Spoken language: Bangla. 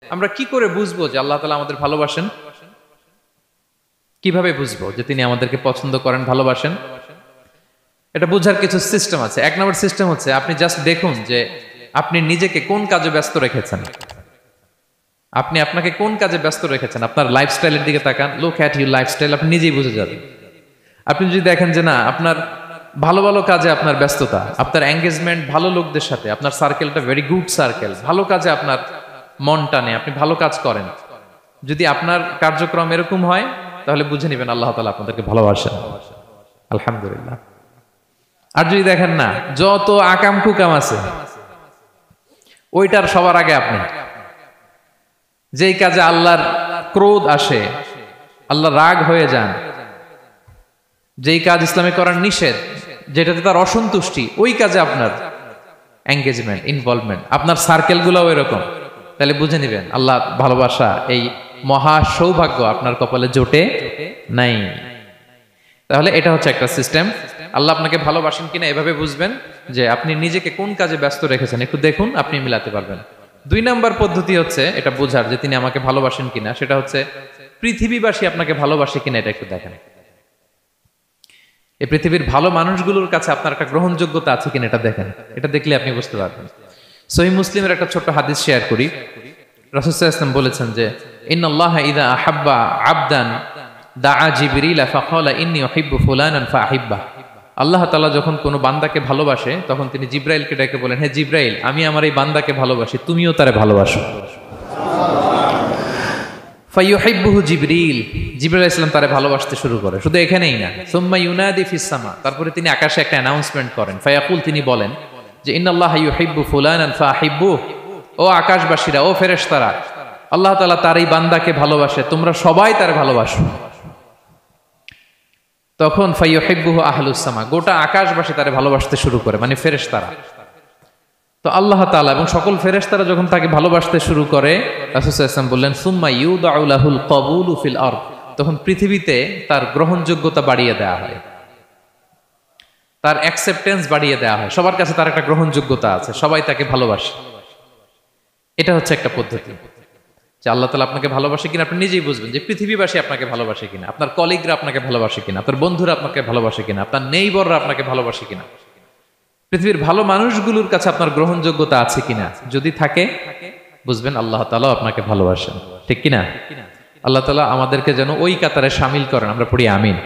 আমরা কি করে বুঝবো যে আল্লাহ তাআলা আমাদের ভালোবাসেন? কিভাবে বুঝবো যে তিনি আমাদেরকে পছন্দ করেন, ভালোবাসেন? এটা বোঝার কিছু সিস্টেম আছে। এক নম্বর সিস্টেম হচ্ছে আপনি জাস্ট দেখুন যে আপনি নিজেকে কোন কাজে ব্যস্ত রেখেছেন। আপনি আপনাকে কোন কাজে ব্যস্ত রেখেছেন, আপনার লাইফস্টাইলের দিকে তাকান। লুক অ্যাট ইউর লাইফস্টাইল, আপনি নিজেই বুঝে যাবেন। আপনি যদি দেখেন যে না, আপনার ভালো ভালো কাজে আপনার ব্যস্ততা, আপনার এঙ্গেজমেন্ট ভালো লোকদের সাথে, আপনার সার্কেলটা ভেরি গুড সার্কেল, ভালো কাজে আপনার মন টানে, আপনি ভালো কাজ করেন, যদি আপনার কার্যক্রম এরকম হয় তাহলে বুঝে নেবেন আল্লাহ তাআলা আপনাদেরকে ভালোবাসেন। আলহামদুলিল্লাহ। আর যদি দেখেন না, যত আকাম কুকাম আছে ওইটার সবার আগে আপনি, যেই কাজে আল্লাহর ক্রোধ আসে, আল্লাহ রাগ হয়ে যান, যেই কাজ ইসলামে করার নিষেধ, যেটাতে তার অসন্তুষ্টি, ওই কাজে আপনার এঙ্গেজমেন্ট, ইনভলভমেন্ট, আপনার সার্কেল গুলাও এরকম, তাহলে বুঝে নিবেন আল্লাহ ভালোবাসা, এই মহা সৌভাগ্য আপনার কপালে জোটে নাই। তাহলে এটা হচ্ছে একটা সিস্টেম। আল্লাহ আপনাকে ভালোবাসেন কিনা এভাবে বুঝবেন যে আপনি নিজেকে কোন কাজে ব্যস্ত রেখেছেন, একটু দেখুন, আপনি মিলাতে পারবেন। 2 নাম্বার পদ্ধতি হচ্ছে এটা বোঝার যে তিনি আমাকে ভালোবাসেন কিনা, সেটা হচ্ছে পৃথিবীবাসী আপনাকে ভালোবাসে কিনা এটা একটু দেখেন। এই পৃথিবীর ভালো মানুষগুলোর কাছে আপনার একটা গ্রহণযোগ্যতা আছে কিনা এটা দেখেন। এটা দেখলে আপনি বুঝতে পারবেন। সহিহ মুসলিমের একটা ছোট্ট হাদিস শেয়ার করি। রাসূল সাল্লাল্লাহু আলাইহি ওয়াসাল্লাম বলেছেন যে ইন্নাল্লাহা ইযা আহাব্বা আবদান দাআ জিবরিল ফাকালা ইন্নী উহিব্বু ফুলানান ফাআহিব্বা। আল্লাহ তাআলা যখন কোনো বান্দাকে ভালোবাসে তখন তিনি জিবরাইলকে ডেকে বলেন, হে জিবরাইল, আমি আমার এই বান্দাকে ভালোবাসি, তুমিও তারে ভালোবাসো। ফায়ুহিব্বুহু জিবরিল, জিবরাইল আলাইহিস সালাম তারে ভালোবাসতে শুরু করে। শুধু এখানেই না, সুম্মা ইউনাদি ফিস সামা, তারপরে তিনি আকাশে একটা অ্যানাউন্সমেন্ট করেন। ফায়াকুল, তিনি বলেন যে ইন্নাল্লাহা ইউহিব্বু ফুলানান ফাআহিব্বুহু, ও আকাশবাসীরা, ও ফেরেশতারা, আল্লাহ তাআলা তার এই বান্দাকে ভালোবাসে, তোমরা সবাই তারে ভালোবাসো। তখন ফায়ুহিব্বুহু আহলুস সামা, গোটা আকাশবাসী তারে ভালোবাসতে শুরু করে, মানে ফেরেশতারা। তো আল্লাহ তাআলা এবং সকল ফেরেশতারা যখন তাকে ভালোবাসতে শুরু করে, রাসূল সাল্লাল্লাহু আলাইহি ওয়াসাল্লাম বললেন সুম্মা ইউদাউ লাহুল কবুলু ফিল আরদ, তখন পৃথিবীতে তার গ্রহণযোগ্যতা বাড়িয়ে দেওয়া হয়, তার অ্যাকসেপ্টেন্স বাড়িয়ে দেওয়া হয়, সবার কাছে তার একটা গ্রহণযোগ্যতা আছে, সবাই তাকে ভালোবাসে। এটা হচ্ছে একটা পদ্ধতি যে আল্লাহ তাআলা আপনাকে ভালোবাসে কিনা আপনি নিজেই বুঝবেন, যে পৃথিবীবাসী আপনাকে ভালোবাসে কিনা, আপনার কলিগরা আপনাকে ভালোবাসে কিনা, আপনার বন্ধুরা আপনাকে ভালোবাসে কিনা, আপনার নেইবররা আপনাকে ভালোবাসে কিনা, পৃথিবীর ভালো মানুষগুলোর কাছে আপনার গ্রহণযোগ্যতা আছে কিনা। যদি থাকে বুঝবেন আল্লাহ তাআলা আপনাকে ভালোবাসেন। ঠিক কিনা? আল্লাহ তাআলা আমাদেরকে যেন ওই কাতারে শামিল করেন। আমরা পড়ি আমিন।